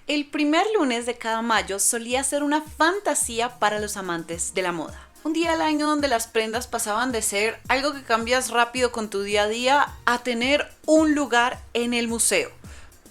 El primer lunes de cada mayo solía ser una fantasía para los amantes de la moda. Un día al año donde las prendas pasaban de ser algo que cambias rápido con tu día a día a tener un lugar en el museo.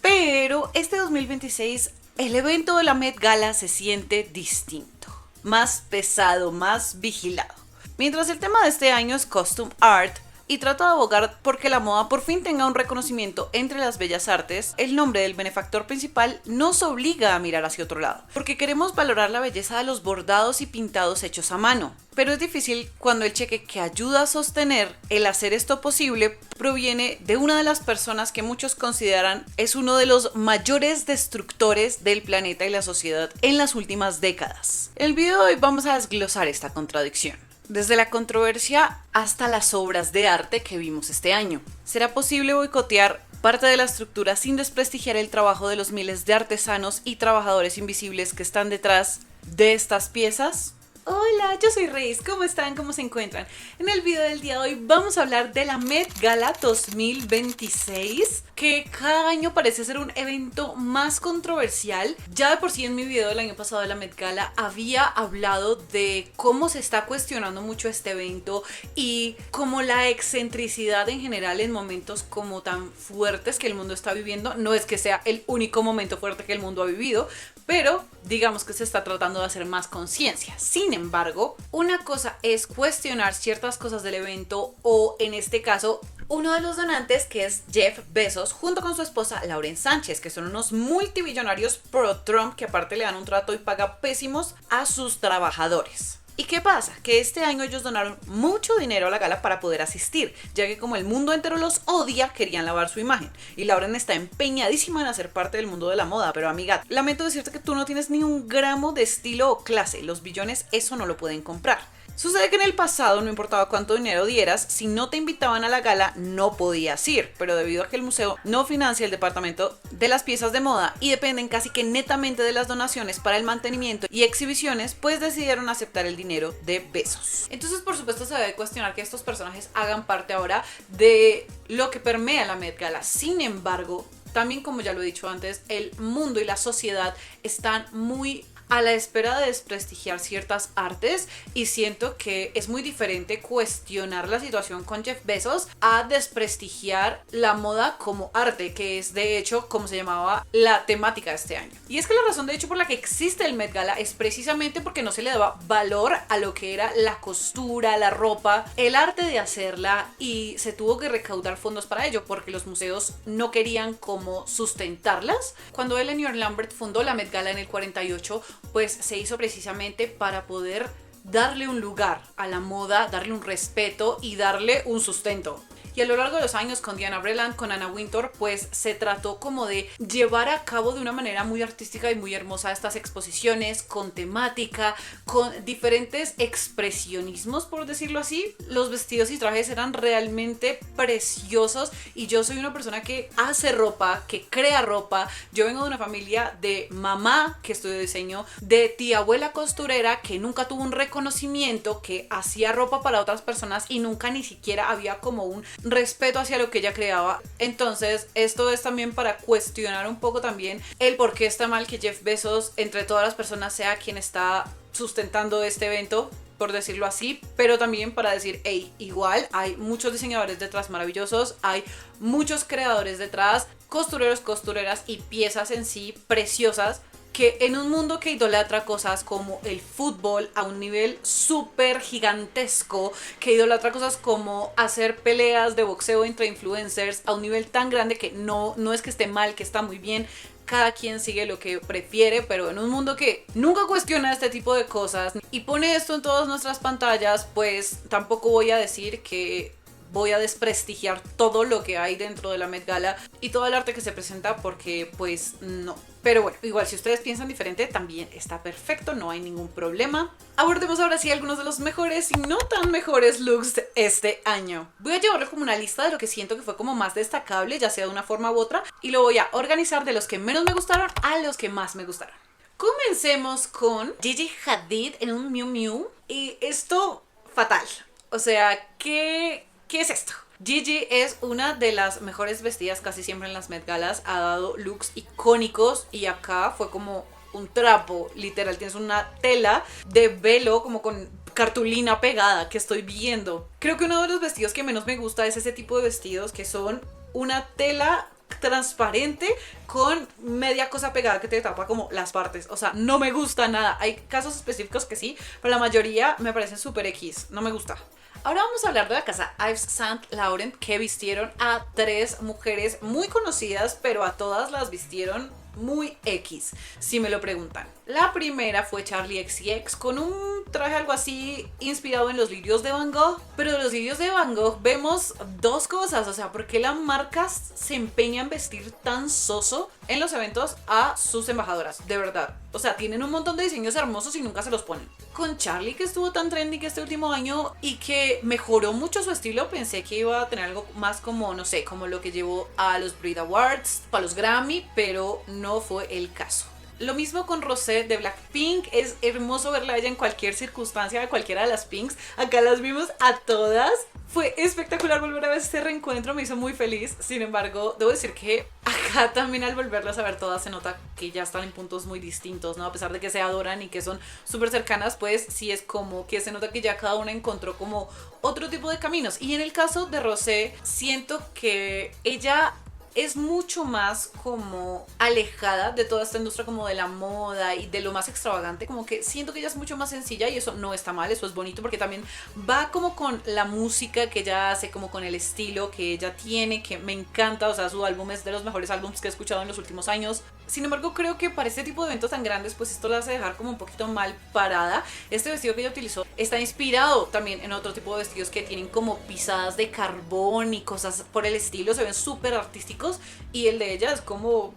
Pero este 2026 el evento de la Met Gala se siente distinto, más pesado, más vigilado. Mientras el tema de este año es Costume Art, y trata de abogar porque la moda por fin tenga un reconocimiento entre las bellas artes, el nombre del benefactor principal nos obliga a mirar hacia otro lado, porque queremos valorar la belleza de los bordados y pintados hechos a mano. Pero es difícil cuando el cheque que ayuda a sostener el hacer esto posible proviene de una de las personas que muchos consideran es uno de los mayores destructores del planeta y la sociedad en las últimas décadas. En el video de hoy vamos a desglosar esta contradicción. Desde la controversia hasta las obras de arte que vimos este año. ¿Será posible boicotear parte de la estructura sin desprestigiar el trabajo de los miles de artesanos y trabajadores invisibles que están detrás de estas piezas? Hola, yo soy Reis, ¿cómo están? ¿Cómo se encuentran? En el video del día de hoy vamos a hablar de la Met Gala 2026, que cada año parece ser un evento más controversial. Ya de por sí en mi video del año pasado de la Met Gala había hablado de cómo se está cuestionando mucho este evento y cómo la excentricidad en general en momentos como tan fuertes que el mundo está viviendo, no es que sea el único momento fuerte que el mundo ha vivido, pero digamos que se está tratando de hacer más conciencia. Sin embargo, una cosa es cuestionar ciertas cosas del evento o en este caso uno de los donantes, que es Jeff Bezos, junto con su esposa Lauren Sánchez, que son unos multimillonarios pro-Trump que aparte le dan un trato y paga pésimos a sus trabajadores. ¿Y qué pasa? Que este año ellos donaron mucho dinero a la gala para poder asistir, ya que como el mundo entero los odia, querían lavar su imagen. Y Lauren está empeñadísima en hacer parte del mundo de la moda, pero amiga, lamento decirte que tú no tienes ni un gramo de estilo o clase, los billones eso no lo pueden comprar. Sucede que en el pasado no importaba cuánto dinero dieras, si no te invitaban a la gala no podías ir, pero debido a que el museo no financia el departamento de las piezas de moda y dependen casi que netamente de las donaciones para el mantenimiento y exhibiciones, pues decidieron aceptar el dinero de Bezos. Entonces por supuesto se debe cuestionar que estos personajes hagan parte ahora de lo que permea la Met Gala. Sin embargo, también como ya lo he dicho antes, el mundo y la sociedad están muy a la espera de desprestigiar ciertas artes y siento que es muy diferente cuestionar la situación con Jeff Bezos a desprestigiar la moda como arte, que es de hecho como se llamaba la temática de este año. Y es que la razón de hecho por la que existe el Met Gala es precisamente porque no se le daba valor a lo que era la costura, la ropa, el arte de hacerla y se tuvo que recaudar fondos para ello porque los museos no querían como sustentarlas. Cuando Eleanor Lambert fundó la Met Gala en el 48, pues se hizo precisamente para poder darle un lugar a la moda, darle un respeto y darle un sustento. Y a lo largo de los años con Diana Vreeland, con Anna Wintour, pues se trató como de llevar a cabo de una manera muy artística y muy hermosa estas exposiciones con temática, con diferentes expresionismos, por decirlo así. Los vestidos y trajes eran realmente preciosos y yo soy una persona que hace ropa, que crea ropa. Yo vengo de una familia de mamá que estudió diseño, de tía abuela costurera que nunca tuvo un reconocimiento, que hacía ropa para otras personas y nunca ni siquiera había como un respeto hacia lo que ella creaba. Entonces esto es también para cuestionar un poco también el por qué está mal que Jeff Bezos entre todas las personas sea quien está sustentando este evento, por decirlo así, pero también para decir, hey, igual hay muchos diseñadores detrás maravillosos, hay muchos creadores detrás, costureros, costureras y piezas en sí preciosas, que en un mundo que idolatra cosas como el fútbol a un nivel súper gigantesco, que idolatra cosas como hacer peleas de boxeo entre influencers a un nivel tan grande que no es que esté mal, que está muy bien, cada quien sigue lo que prefiere, pero en un mundo que nunca cuestiona este tipo de cosas y pone esto en todas nuestras pantallas, pues tampoco voy a decir que voy a desprestigiar todo lo que hay dentro de la Met Gala y todo el arte que se presenta porque pues no. Pero bueno, igual si ustedes piensan diferente también está perfecto, no hay ningún problema. Abordemos ahora sí algunos de los mejores y no tan mejores looks de este año. Voy a llevarles como una lista de lo que siento que fue como más destacable, ya sea de una forma u otra, y lo voy a organizar de los que menos me gustaron a los que más me gustaron. Comencemos con Gigi Hadid en un Miu Miu y esto fatal. O sea, ¿qué es esto? Gigi es una de las mejores vestidas casi siempre en las Met Galas, ha dado looks icónicos y acá fue como un trapo, literal, tienes una tela de velo como con cartulina pegada que estoy viendo. Creo que uno de los vestidos que menos me gusta es ese tipo de vestidos que son una tela transparente con media cosa pegada que te tapa como las partes, o sea, no me gusta nada. Hay casos específicos que sí, pero la mayoría me parecen súper X, no me gusta. Ahora vamos a hablar de la casa Yves Saint Laurent, que vistieron a 3 mujeres muy conocidas, pero a todas las vistieron muy X, si me lo preguntan. La primera fue Charli XCX con un traje algo así inspirado en los lirios de Van Gogh, pero de los lirios de Van Gogh vemos dos cosas, o sea, ¿por qué la marca se empeña en vestir tan soso en los eventos a sus embajadoras? De verdad, o sea, tienen un montón de diseños hermosos y nunca se los ponen. Con Charli, que estuvo tan trendy que este último año y que mejoró mucho su estilo, pensé que iba a tener algo más como, no sé, como lo que llevó a los Brit Awards, a los Grammy, pero no fue el caso. Lo mismo con Rosé de Blackpink, es hermoso verla a ella en cualquier circunstancia de cualquiera de las Pinks. Acá las vimos a todas. Fue espectacular volver a ver este reencuentro, me hizo muy feliz. Sin embargo, debo decir que acá también al volverlas a ver todas se nota que ya están en puntos muy distintos, ¿no? A pesar de que se adoran y que son súper cercanas, pues sí es como que se nota que ya cada una encontró como otro tipo de caminos. Y en el caso de Rosé, siento que ella es mucho más como alejada de toda esta industria como de la moda y de lo más extravagante, como que siento que ella es mucho más sencilla y eso no está mal, eso es bonito porque también va como con la música que ella hace, como con el estilo que ella tiene, que me encanta, o sea, su álbum es de los mejores álbumes que he escuchado en los últimos años. Sin embargo, creo que para este tipo de eventos tan grandes, pues esto la hace dejar como un poquito mal parada. Este vestido que ella utilizó está inspirado también en otro tipo de vestidos que tienen como pisadas de carbón y cosas por el estilo, se ven súper artísticos, y el de ella es como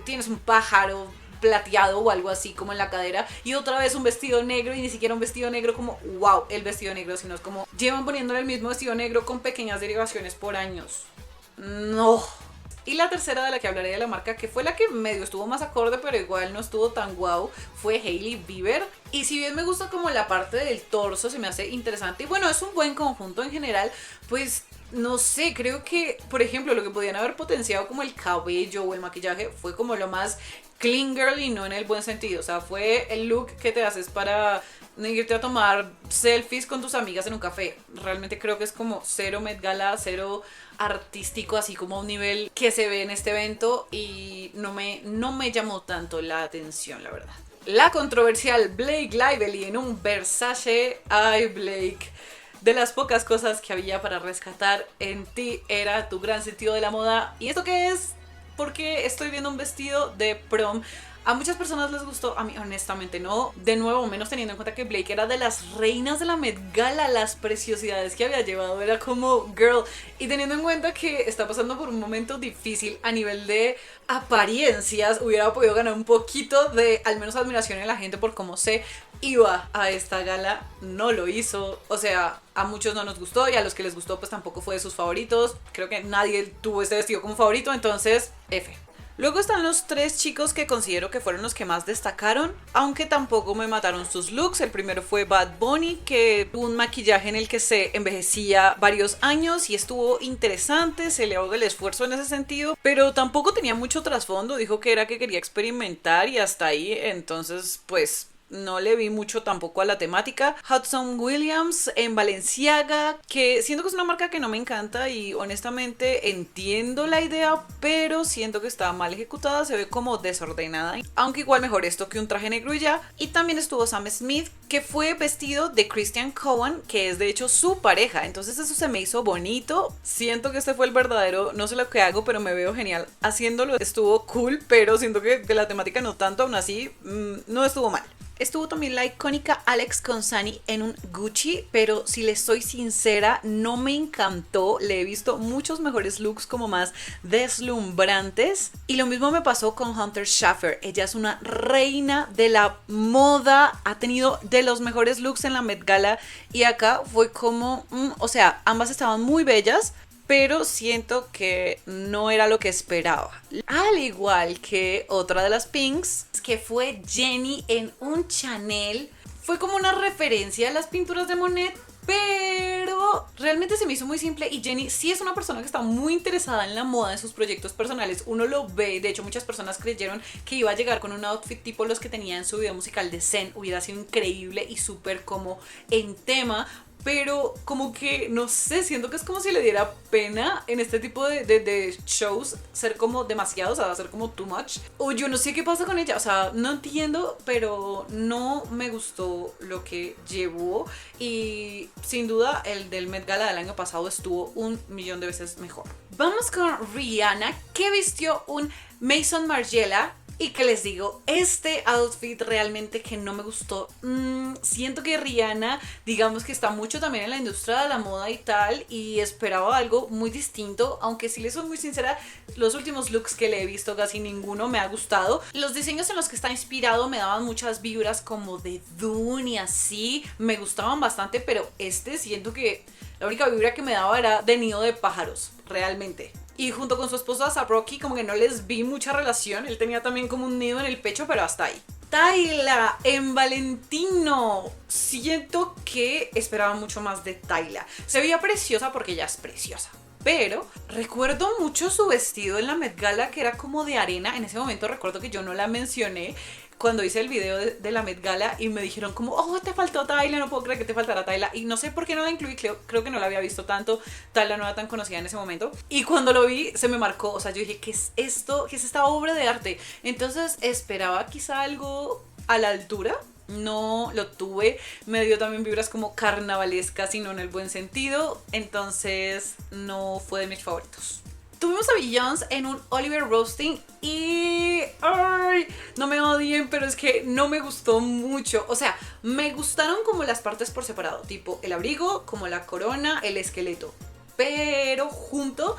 tienes un pájaro plateado o algo así como en la cadera y otra vez un vestido negro y ni siquiera un vestido negro como wow, el vestido negro, sino es como llevan poniéndole el mismo vestido negro con pequeñas derivaciones por años. No. Y la tercera de la que hablaré de la marca, que fue la que medio estuvo más acorde, pero igual no estuvo tan guau, fue Hailey Bieber. Y si bien me gusta como la parte del torso, se me hace interesante. Y bueno, es un buen conjunto en general, pues no sé, creo que, por ejemplo, lo que podían haber potenciado como el cabello o el maquillaje fue como lo más clean girl y no en el buen sentido. O sea, fue el look que te haces para irte a tomar selfies con tus amigas en un café. Realmente creo que es como cero Met Gala, cero artístico, así como a un nivel que se ve en este evento y no me llamó tanto la atención, la verdad. La controversial Blake Lively en un Versace. Ay, Blake, de las pocas cosas que había para rescatar en ti era tu gran sentido de la moda. ¿Y esto qué es? Porque estoy viendo un vestido de prom. A muchas personas les gustó, a mí honestamente no. De nuevo, menos teniendo en cuenta que Blake era de las reinas de la Met Gala, las preciosidades que había llevado era como girl. Y teniendo en cuenta que está pasando por un momento difícil a nivel de apariencias, hubiera podido ganar un poquito de al menos admiración en la gente por cómo se iba a esta gala. No lo hizo, o sea, a muchos no nos gustó y a los que les gustó pues tampoco fue de sus favoritos. Creo que nadie tuvo este vestido como favorito, entonces F. Luego están los 3 chicos que considero que fueron los que más destacaron, aunque tampoco me mataron sus looks. El primero fue Bad Bunny, que tuvo un maquillaje en el que se envejecía varios años y estuvo interesante, se le ahoga el esfuerzo en ese sentido, pero tampoco tenía mucho trasfondo, dijo que era que quería experimentar y hasta ahí, entonces pues no le vi mucho tampoco a la temática. Hudson Williams en Balenciaga, que siento que es una marca que no me encanta y honestamente entiendo la idea, pero siento que está mal ejecutada, se ve como desordenada, aunque igual mejor esto que un traje negro y ya. Y también estuvo Sam Smith, que fue vestido de Christian Cowan, que es de hecho su pareja, entonces eso se me hizo bonito. Siento que este fue el verdadero, no sé lo que hago, pero me veo genial haciéndolo. Estuvo cool, pero siento que de la temática no tanto, aún así no estuvo mal. Estuvo también la icónica Alex Consani en un Gucci, pero si le soy sincera, no me encantó. Le he visto muchos mejores looks como más deslumbrantes. Y lo mismo me pasó con Hunter Schafer. Ella es una reina de la moda, ha tenido de los mejores looks en la Met Gala y acá fue como, o sea, ambas estaban muy bellas, pero siento que no era lo que esperaba. Al igual que otra de las Pinks, que fue Jenny en un Chanel. Fue como una referencia a las pinturas de Monet, pero pero realmente se me hizo muy simple y Jennie sí es una persona que está muy interesada en la moda, en sus proyectos personales, uno lo ve, de hecho muchas personas creyeron que iba a llegar con un outfit tipo los que tenía en su video musical de Zen, hubiera sido increíble y súper como en tema, pero como que, no sé, siento que es como si le diera pena en este tipo de shows ser como demasiado, o sea, ser como too much. O yo no sé qué pasa con ella, o sea, no entiendo, pero no me gustó lo que llevó. Y sin duda el del Met Gala del año pasado estuvo 1.000.000 de veces mejor. Vamos con Rihanna, que vistió un Maison Margiela. Y que les digo, este outfit realmente que no me gustó. Siento que Rihanna, digamos que está mucho también en la industria de la moda y tal, y esperaba algo muy distinto, aunque si les soy muy sincera, los últimos looks que le he visto casi ninguno me ha gustado. Los diseños en los que está inspirado me daban muchas vibras como de Dune y así, me gustaban bastante, pero este siento que la única vibra que me daba era de nido de pájaros, realmente. Y junto con su esposa A$AP Rocky como que no les vi mucha relación. Él tenía también como un nido en el pecho, pero hasta ahí. Tyla en Valentino. Siento que esperaba mucho más de Tyla. Se veía preciosa porque ella es preciosa. Pero recuerdo mucho su vestido en la Met Gala, que era como de arena. En ese momento recuerdo que yo no la mencioné cuando hice el video de la Met Gala y me dijeron como, oh, te faltó Tyla, no puedo creer que te faltara Tyla. Y no sé por qué no la incluí, creo que no la había visto tanto. Tyla no era tan conocida en ese momento. Y cuando lo vi se me marcó, o sea, yo dije, ¿qué es esto? ¿Qué es esta obra de arte? Entonces esperaba quizá algo a la altura. No lo tuve, me dio también vibras como carnavalescas y no en el buen sentido, entonces no fue de mis favoritos. Tuvimos a Beyoncé en un Oliver Roasting y... ¡ay! No me odien, pero es que no me gustó mucho. O sea, me gustaron como las partes por separado, tipo el abrigo, como la corona, el esqueleto. Pero junto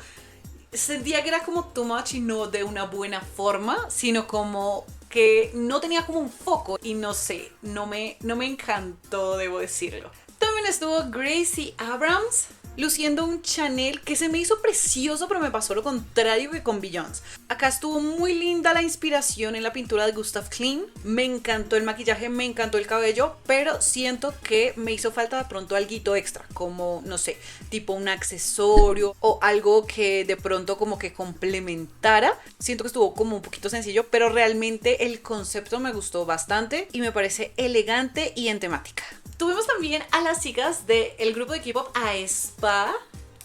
sentía que era como too much y no de una buena forma, sino como que no tenía como un foco y no sé, no me encantó, debo decirlo. También estuvo Gracie Abrams luciendo un Chanel que se me hizo precioso, pero me pasó lo contrario que con Beyoncé. Acá estuvo muy linda la inspiración en la pintura de Gustav Klimt. Me encantó el maquillaje, me encantó el cabello, pero siento que me hizo falta de pronto alguito extra, como, no sé, tipo un accesorio o algo que de pronto como que complementara. Siento que estuvo como un poquito sencillo, pero realmente el concepto me gustó bastante y me parece elegante y en temática. Tuvimos también a las chicas del grupo de K-pop aespa.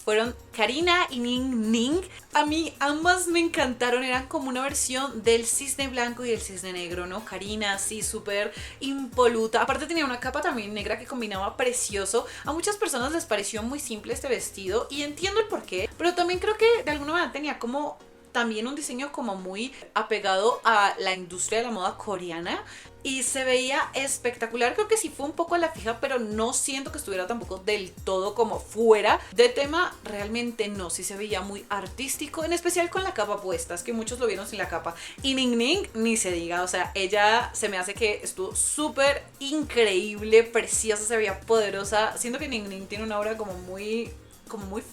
Fueron Karina y Ning Ning. A mí ambas me encantaron, eran como una versión del cisne blanco y el cisne negro, ¿no? Karina así súper impoluta. Aparte tenía una capa también negra que combinaba precioso. A muchas personas les pareció muy simple este vestido y entiendo el porqué, pero también creo que de alguna manera tenía como también un diseño como muy apegado a la industria de la moda coreana y se veía espectacular. Creo que sí fue un poco a la fija, pero no siento que estuviera tampoco del todo como fuera de tema. Realmente no, sí se veía muy artístico, en especial con la capa puesta, es que muchos lo vieron sin la capa. Y Ning Ning ni se diga, o sea, ella se me hace que estuvo súper increíble, preciosa, se veía poderosa. Siento que Ning Ning tiene una aura como muy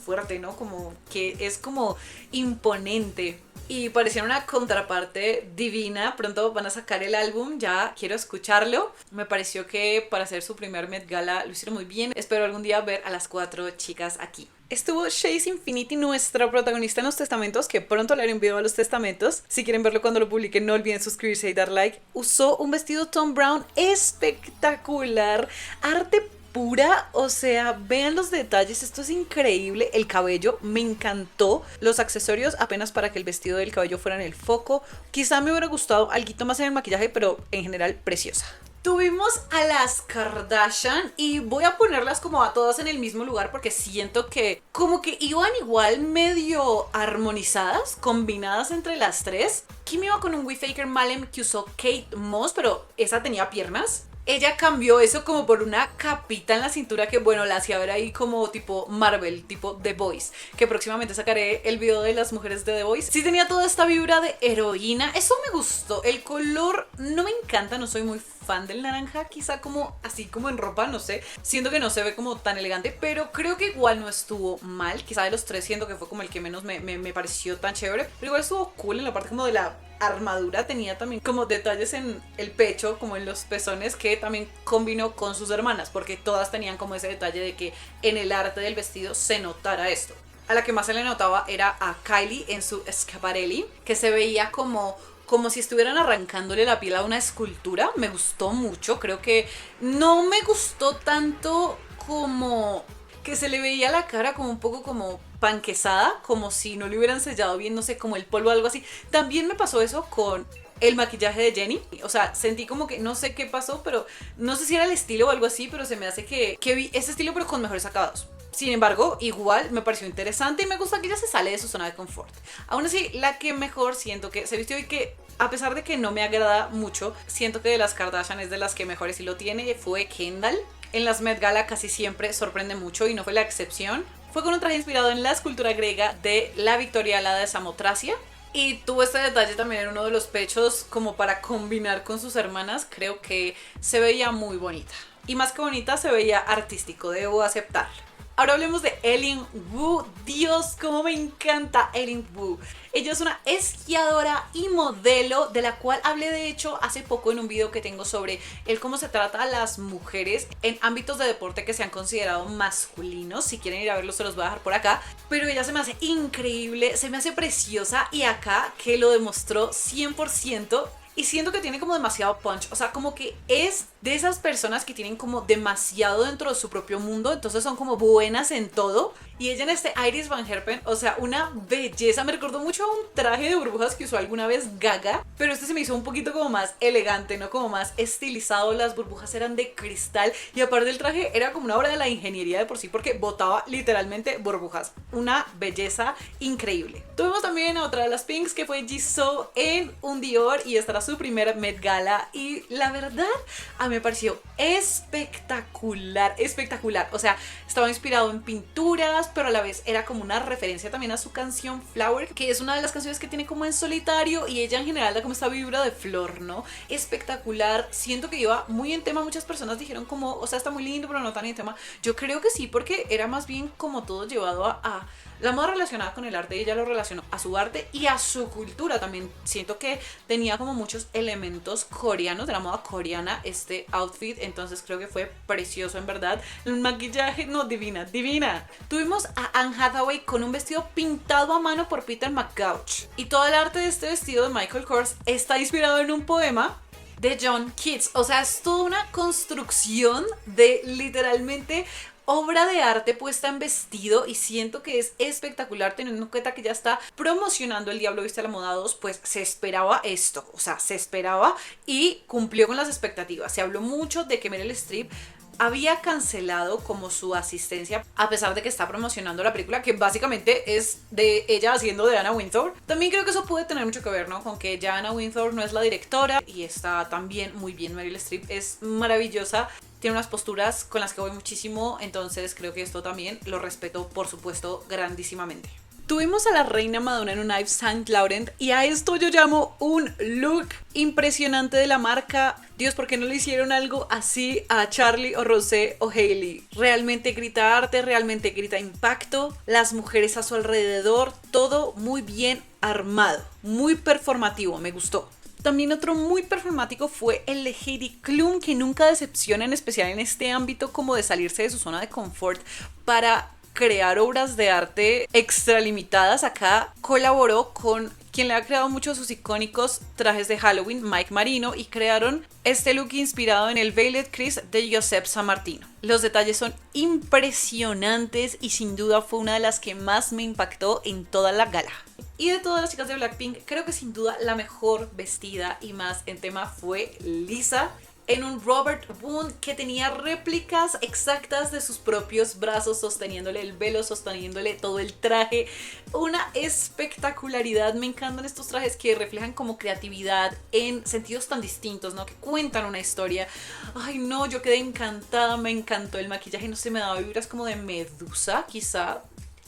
fuerte, ¿no? Como que es como imponente. Y parecía una contraparte divina. Pronto van a sacar el álbum, ya quiero escucharlo. Me pareció que para hacer su primer Met Gala lo hicieron muy bien. Espero algún día ver a las 4 chicas aquí. Estuvo Chase Infinity, nuestra protagonista en Los Testamentos, que pronto le haré un video a Los Testamentos. Si quieren verlo cuando lo publique, no olviden suscribirse y dar like. Usó un vestido Thom Browne espectacular, arte pura, o sea, vean los detalles, esto es increíble. El cabello me encantó, los accesorios apenas para que el vestido del cabello fuera en el foco. Quizá me hubiera gustado algo más en el maquillaje, pero en general preciosa. Tuvimos a las Kardashian y voy a ponerlas como a todas en el mismo lugar porque siento que como que iban igual medio armonizadas, combinadas entre las tres. Kim iba con un We Faker Malem que usó Kate Moss, pero esa tenía piernas. Ella cambió eso como por una capita en la cintura que, bueno, la hacía ver ahí como tipo Marvel, tipo The Voice, que próximamente sacaré el video de las mujeres de The Voice. Sí tenía toda esta vibra de heroína, eso me gustó. El color no me encanta, no soy muy fan del naranja, quizá como así como en ropa, no sé. Siento que no se ve como tan elegante, pero creo que igual no estuvo mal. Quizá de los tres siento que fue como el que menos me pareció tan chévere, pero igual estuvo cool en la parte como de la armadura tenía también como detalles en el pecho, como en los pezones, que también combinó con sus hermanas, porque todas tenían como ese detalle de que en el arte del vestido se notara esto. A la que más se le notaba era a Kylie en su Schiaparelli, que se veía como si estuvieran arrancándole la piel a una escultura. Me gustó mucho, creo que no me gustó tanto como que se le veía la cara como un poco como panquezada, como si no le hubieran sellado bien, no sé, como el polvo o algo así. También me pasó eso con el maquillaje de Jenny, o sea, sentí como que no sé qué pasó, pero no sé si era el estilo o algo así, pero se me hace que vi ese estilo pero con mejores acabados. Sin embargo, igual me pareció interesante y me gusta que ella se sale de su zona de confort. Aún así, la que mejor siento que se vistió y que, a pesar de que no me agrada mucho, siento que de las Kardashian es de las que mejor estilo tiene, fue Kendall. En las Met Gala casi siempre sorprende mucho y no fue la excepción. Fue con un traje inspirado en la escultura griega de la Victoria alada de Samotracia. Y tuvo este detalle también en uno de los pechos como para combinar con sus hermanas. Creo que se veía muy bonita. Y más que bonita, se veía artístico, debo aceptarlo. Ahora hablemos de Eileen Wu. Dios, cómo me encanta Eileen Wu. Ella es una esquiadora y modelo, de la cual hablé de hecho hace poco en un video que tengo sobre el cómo se trata a las mujeres en ámbitos de deporte que se han considerado masculinos. Si quieren ir a verlo se los voy a dejar por acá. Pero ella se me hace increíble, se me hace preciosa y acá que lo demostró 100%. Y siento que tiene como demasiado punch, o sea, como que es de esas personas que tienen como demasiado dentro de su propio mundo, entonces son como buenas en todo. Y ella en este Iris Van Herpen, o sea, una belleza, me recordó mucho a un traje de burbujas que usó alguna vez Gaga, pero este se me hizo un poquito como más elegante, ¿no? Como más estilizado, las burbujas eran de cristal y aparte el traje era como una obra de la ingeniería de por sí porque botaba literalmente burbujas. Una belleza increíble. Tuvimos también a otra de las Pinks que fue Jisoo en un Dior y esta era su primera Met Gala y la verdad a mí me pareció espectacular, espectacular. O sea, estaba inspirado en pinturas, pero a la vez era como una referencia también a su canción Flower, que es una de las canciones que tiene como en solitario y ella en general da como esta vibra de flor, ¿no? Espectacular. Siento que iba muy en tema. Muchas personas dijeron como, o sea, está muy lindo, pero no tan en tema. Yo creo que sí, porque era más bien como todo llevado a la moda relacionada con el arte y ella lo relacionó a su arte y a su cultura también. Siento que tenía como muchos elementos coreanos, de la moda coreana, este outfit, entonces creo que fue precioso en verdad. El maquillaje, no, divina, divina. Tuvimos a Anne Hathaway con un vestido pintado a mano por Peter McGouch y todo el arte de este vestido de Michael Kors está inspirado en un poema de John Keats. O sea, es toda una construcción de literalmente obra de arte puesta en vestido y siento que es espectacular teniendo en cuenta que ya está promocionando El Diablo Viste a la Moda 2, pues se esperaba esto, o sea, se esperaba y cumplió con las expectativas. Se habló mucho de que Meryl Streep había cancelado como su asistencia a pesar de que está promocionando la película que básicamente es de ella haciendo de Anna Wintour. También creo que eso puede tener mucho que ver, ¿no? Con que ya Anna Wintour no es la directora y está también muy bien. Meryl Streep es maravillosa, tiene unas posturas con las que voy muchísimo, entonces creo que esto también lo respeto, por supuesto, grandísimamente. Tuvimos a la reina Madonna en un Yves Saint Laurent y a esto yo llamo un look impresionante de la marca. Dios, ¿por qué no le hicieron algo así a Charlie o Rosé o Hailey? Realmente grita arte, realmente grita impacto, las mujeres a su alrededor, todo muy bien armado, muy performativo, me gustó. También otro muy performático fue el de Heidi Klum, que nunca decepciona, en especial en este ámbito como de salirse de su zona de confort para crear obras de arte extralimitadas. Acá colaboró con quien le ha creado muchos de sus icónicos trajes de Halloween, Mike Marino, y crearon este look inspirado en el Veiled Chris de Josep San Martino. Los detalles son impresionantes y sin duda fue una de las que más me impactó en toda la gala. Y de todas las chicas de Blackpink, creo que sin duda la mejor vestida y más en tema fue Lisa, en un Robert Wound que tenía réplicas exactas de sus propios brazos, sosteniéndole el velo, sosteniéndole todo el traje. Una espectacularidad. Me encantan estos trajes que reflejan como creatividad en sentidos tan distintos, ¿no? Que cuentan una historia. Ay, no, yo quedé encantada, me encantó el maquillaje, no sé, me daba vibras como de Medusa, quizá.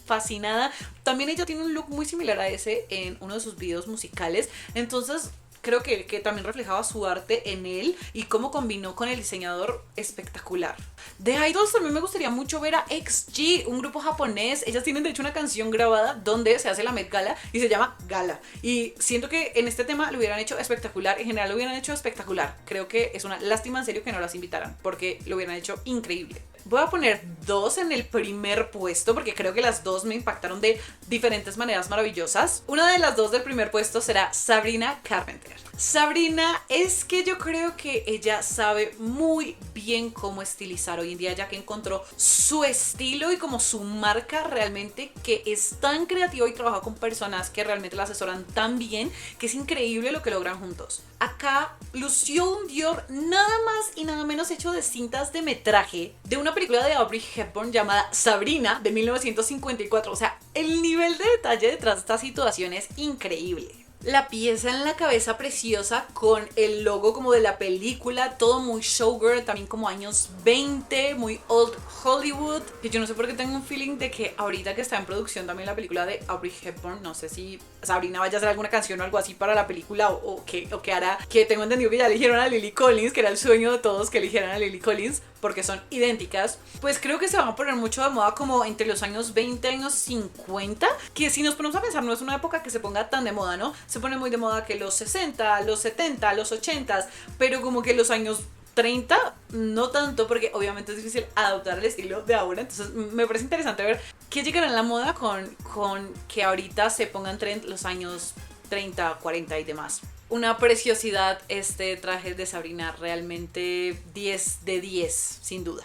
Fascinada. También ella tiene un look muy similar a ese en uno de sus videos musicales. Entonces creo que también reflejaba su arte en él y cómo combinó con el diseñador, espectacular. De Idols también me gustaría mucho ver a XG, un grupo japonés. Ellas tienen de hecho una canción grabada donde se hace la Met Gala y se llama Gala. Y siento que en este tema lo hubieran hecho espectacular, en general lo hubieran hecho espectacular. Creo que es una lástima en serio que no las invitaran, porque lo hubieran hecho increíble. Voy a poner dos en el primer puesto porque creo que las dos me impactaron de diferentes maneras maravillosas. Una de las dos del primer puesto será Sabrina Carpenter. Sabrina, es que yo creo que ella sabe muy bien cómo estilizar hoy en día, ya que encontró su estilo y como su marca realmente, que es tan creativa y trabaja con personas que realmente la asesoran tan bien, que es increíble lo que logran juntos. Acá lució un Dior nada más y nada menos hecho de cintas de metraje de una película de Audrey Hepburn llamada Sabrina de 1954. O sea, el nivel de detalle detrás de esta situación es increíble. La pieza en la cabeza preciosa con el logo como de la película, todo muy showgirl, también como años 20, muy old Hollywood. Que yo no sé por qué tengo un feeling de que ahorita que está en producción también la película de Audrey Hepburn, no sé si Sabrina vaya a hacer alguna canción o algo así para la película o que hará, que tengo entendido que ya eligieron a Lily Collins, que era el sueño de todos que eligieran a Lily Collins, porque son idénticas. Pues creo que se van a poner mucho de moda como entre los años 20 y años 50, que si nos ponemos a pensar no es una época que se ponga tan de moda, ¿no? Se pone muy de moda que los 60, los 70, los 80, pero como que los años 30 no tanto, porque obviamente es difícil adaptar el estilo de ahora. Entonces me parece interesante ver qué llegará en la moda con que ahorita se pongan trend los años 30, 40 y demás. Una preciosidad este traje de Sabrina, realmente 10 de 10 sin duda.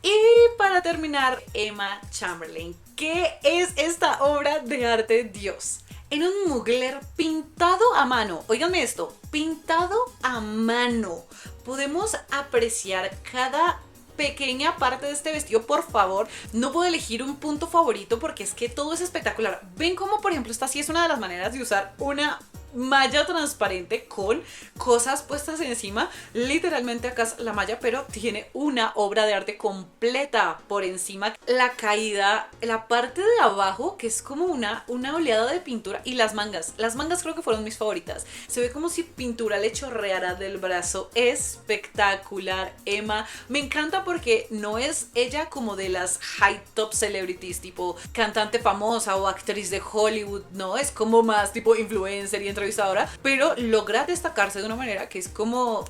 Y para terminar, Emma Chamberlain. ¿Qué es esta obra de arte, Dios? En un mugler pintado a mano, óiganme esto, pintado a mano, podemos apreciar cada pequeña parte de este vestido. Por favor, no puedo elegir un punto favorito porque es que todo es espectacular. Ven como por ejemplo esta sí es una de las maneras de usar una malla transparente con cosas puestas encima. Literalmente acá es la malla, pero tiene una obra de arte completa por encima. La caída, la parte de abajo, que es como una oleada de pintura, y las mangas creo que fueron mis favoritas. Se ve como si pintura le chorreara del brazo. Espectacular, Emma. Me encanta porque no es ella como de las high top celebrities, tipo cantante famosa o actriz de Hollywood, no, es como más tipo influencer y entrevistadora, pero logra destacarse de una manera que es como,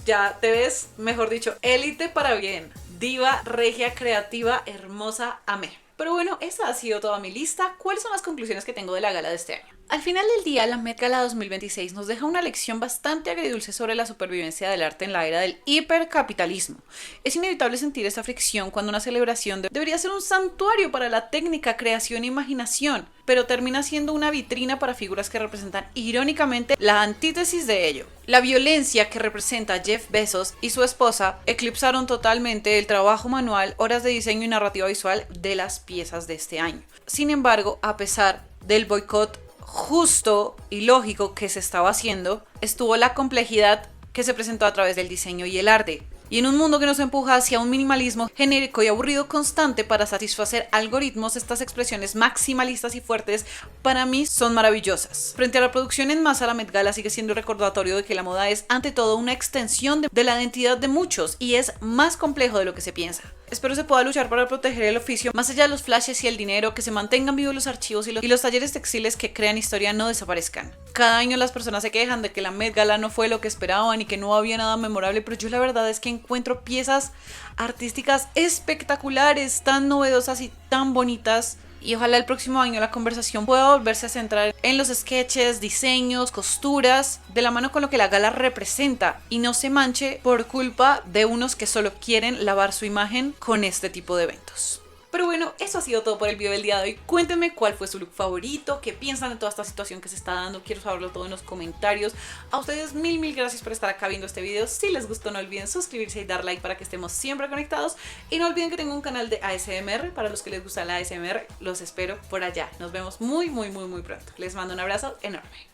ya te ves, mejor dicho, élite para bien. Diva, regia, creativa, hermosa, amé. Pero bueno, esa ha sido toda mi lista. ¿Cuáles son las conclusiones que tengo de la gala de este año? Al final del día, la Met Gala 2026 nos deja una lección bastante agridulce sobre la supervivencia del arte en la era del hipercapitalismo. Es inevitable sentir esta fricción cuando una celebración debería ser un santuario para la técnica, creación e imaginación, pero termina siendo una vitrina para figuras que representan irónicamente la antítesis de ello. La violencia que representa Jeff Bezos y su esposa eclipsaron totalmente el trabajo manual, horas de diseño y narrativa visual de las piezas de este año. Sin embargo, a pesar del boicot justo y lógico que se estaba haciendo, estuvo la complejidad que se presentó a través del diseño y el arte. Y en un mundo que nos empuja hacia un minimalismo genérico y aburrido constante para satisfacer algoritmos, estas expresiones maximalistas y fuertes para mí son maravillosas. Frente a la producción en masa, la Met Gala sigue siendo el recordatorio de que la moda es ante todo una extensión de la identidad de muchos y es más complejo de lo que se piensa. Espero se pueda luchar para proteger el oficio, más allá de los flashes y el dinero, que se mantengan vivos los archivos y los talleres textiles que crean historia no desaparezcan. Cada año las personas se quejan de que la Met Gala no fue lo que esperaban y que no había nada memorable, pero yo la verdad es que encuentro piezas artísticas espectaculares, tan novedosas y tan bonitas. Y ojalá el próximo año la conversación pueda volverse a centrar en los sketches, diseños, costuras, de la mano con lo que la gala representa y no se manche por culpa de unos que solo quieren lavar su imagen con este tipo de eventos. Pero bueno, eso ha sido todo por el video del día de hoy. Cuéntenme cuál fue su look favorito, qué piensan de toda esta situación que se está dando. Quiero saberlo todo en los comentarios. A ustedes mil gracias por estar acá viendo este video. Si les gustó, no olviden suscribirse y dar like para que estemos siempre conectados. Y no olviden que tengo un canal de ASMR. Para los que les gusta la ASMR, los espero por allá. Nos vemos muy pronto. Les mando un abrazo enorme.